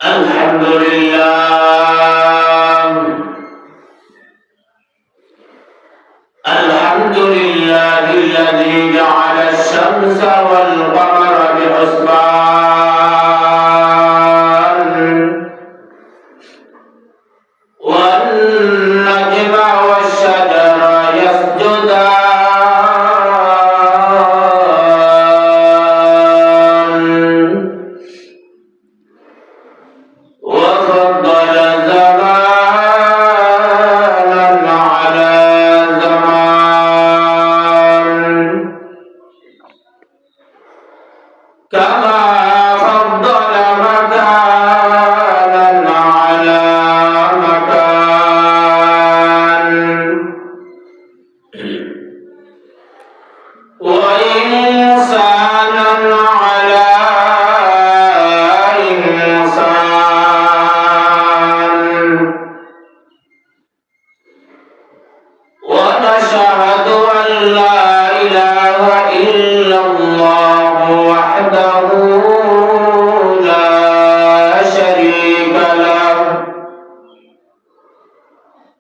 الحمد لله الذي جعل الشمس والقمر بحسبان والنجم والشجر يسجدان وفضل زمانا على زمان كما فضل مكانا على مكان وإنسانا على إنسان ونشهد أن لا إله إلا الله وحده لا شريك له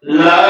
لا